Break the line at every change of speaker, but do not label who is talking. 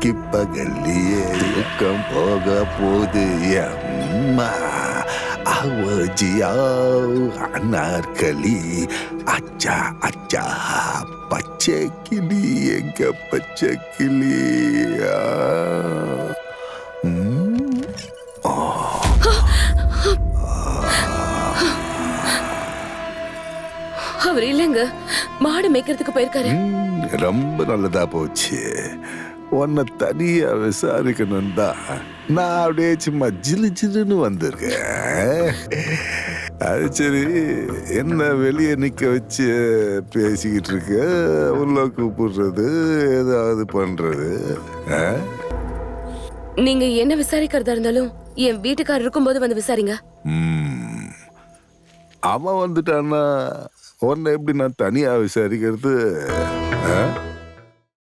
இன்னைக்கு பகல்லையே இயக்கம் போக போது அம்மா அவஜியா அனார்களி அச்சா அச்சா பச்சை கிளி எங்க பச்சை கிளியா
அவர் இல்லைங்க, மாடு மேய்க்கிறதுக்கு போயிருக்காரு.
ரொம்ப நல்லதா போச்சு. உன்னை தனியா விசாரிக்கணும் தான் நான் அப்படியே சும்மா ஜிலு ஜிலுன்னு வந்திருக்கேன். அது சரி, என்ன வெளியே நிக்க வச்சு பேசிக்கிட்டு இருக்க? உள்ள கூப்பிடுறது ஏதாவது பண்றது?
நீங்க என்ன விசாரிக்கிறதா இருந்தாலும் என் வீட்டுக்காரர் இருக்கும்போது வந்து விசாரிங்க.
அவன் வந்துட்டான்னா உன்னை எப்படி நான் தனியா விசாரிக்கிறது?